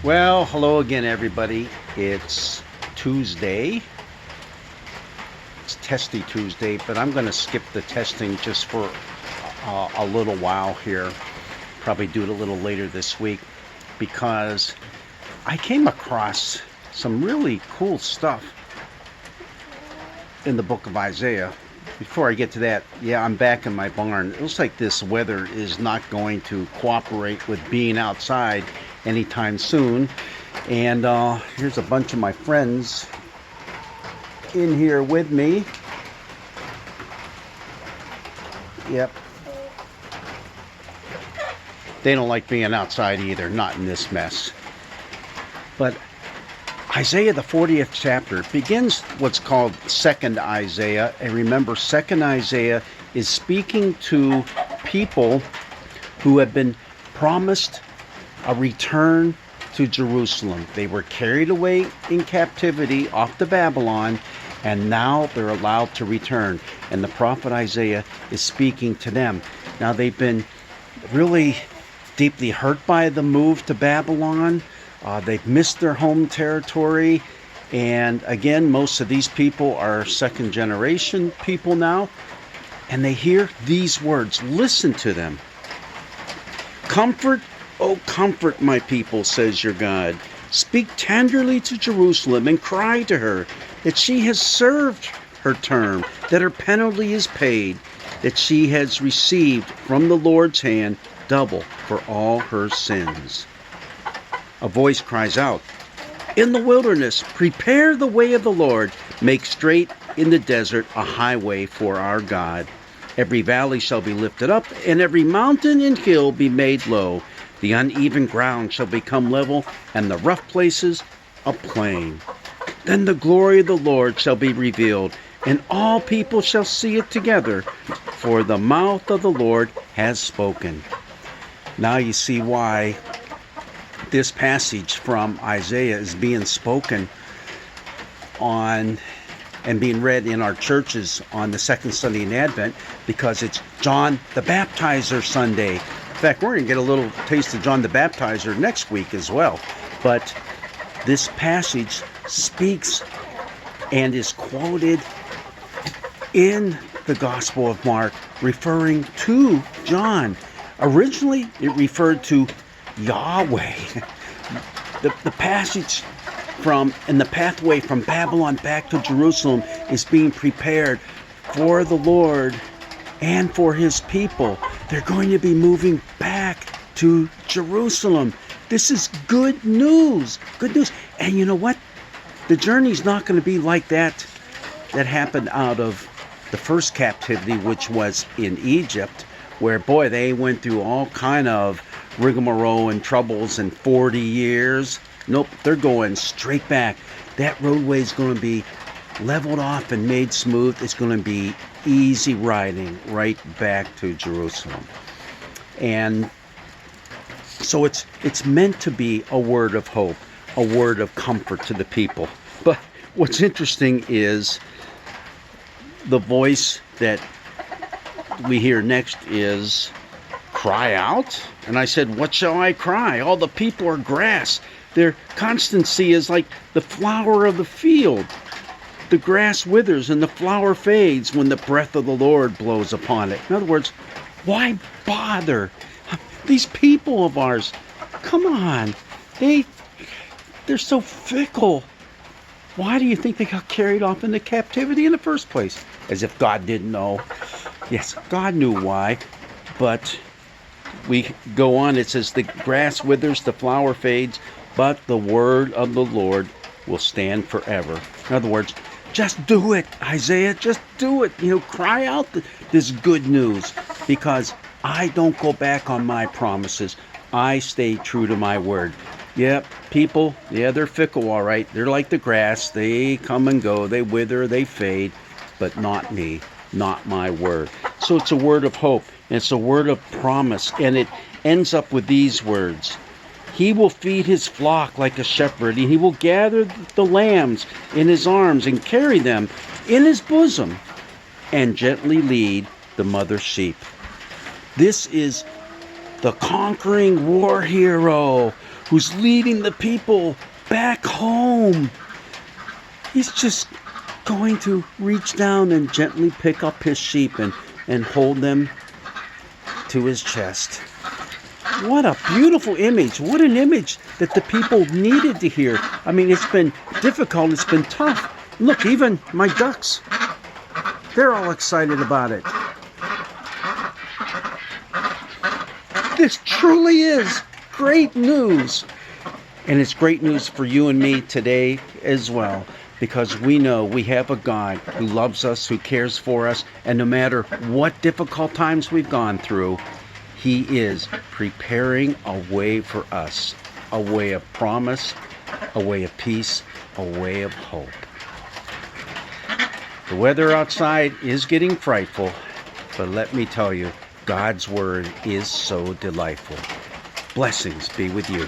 Well, hello again, everybody. It's Tuesday. It's Testy Tuesday, but I'm going to skip the testing just for a little while here. Probably do it a little later this week because I came across some really cool stuff in the book of Isaiah. Before I get to that, I'm back in my barn. It looks like this weather is not going to cooperate with being outside anytime soon. And here's a bunch of my friends in here with me. Yep. They don't like being outside either, not in this mess. But Isaiah, the 40th chapter, begins what's called Second Isaiah. And remember, Second Isaiah is speaking to people who have been promised a return to Jerusalem. They were carried away in captivity off to Babylon, and now they're allowed to return. And the prophet Isaiah is speaking to them. Now, they've been really deeply hurt by the move to Babylon. They've missed their home territory. And again, most of these people are second generation people now. And they hear these words. Listen to them. Comfort, oh, comfort my people, says your God. Speak tenderly to Jerusalem and cry to her that she has served her term, that her penalty is paid, that she has received from the Lord's hand double for all her sins. A voice cries out, in the wilderness, prepare the way of the Lord, make straight in the desert a highway for our God. Every valley shall be lifted up, and every mountain and hill be made low. The uneven ground shall become level, and the rough places a plain. Then the glory of the Lord shall be revealed, and all people shall see it together, for the mouth of the Lord has spoken. Now you see why this passage from Isaiah is being spoken on and being read in our churches on the second Sunday in Advent, because it's John the Baptizer Sunday. In fact, we're going to get a little taste of John the Baptizer next week as well. But this passage speaks and is quoted in the Gospel of Mark, referring to John. Originally, it referred to Yahweh. The passage and the pathway from Babylon back to Jerusalem is being prepared for the Lord and for his people. They're going to be moving back to Jerusalem. This is good news. Good news. And you know what? The journey's not going to be like that happened out of the first captivity, which was in Egypt, where, boy, they went through all kind of rigmarole and troubles in 40 years. Nope, they're going straight back. That roadway is going to be leveled off and made smooth. It's going to be easy riding right back to Jerusalem. And so it's meant to be a word of hope, a word of comfort to the people. But what's interesting is the voice that we hear next is, cry out? And I said, what shall I cry? All the people are grass. Their constancy is like the flower of the field. The grass withers and the flower fades when the breath of the Lord blows upon it. In other words, why bother? These people of ours, come on. They're so fickle. Why do you think they got carried off into captivity in the first place? As if God didn't know. Yes, God knew why. But we go on. It says, the grass withers, the flower fades, but the word of the Lord will stand forever. In other words, just do it, Isaiah. Just do it. Cry out this good news, because I don't go back on my promises. I stay true to my word. Yep, people, they're fickle, all right. They're like the grass. They come and go. They wither, they fade, but not me, not my word. So it's a word of hope, and it's a word of promise, and it ends up with these words. He will feed his flock like a shepherd, and he will gather the lambs in his arms and carry them in his bosom and gently lead the mother sheep. This is the conquering war hero who's leading the people back home. He's just going to reach down and gently pick up his sheep and hold them to his chest. What a beautiful image. What an image that the people needed to hear. I mean, it's been difficult. It's been tough. Look, even my ducks, they're all excited about it. This truly is great news. And it's great news for you and me today as well, because we know we have a God who loves us, who cares for us, and no matter what difficult times we've gone through, He is preparing a way for us, a way of promise, a way of peace, a way of hope. The weather outside is getting frightful, but let me tell you, God's Word is so delightful. Blessings be with you.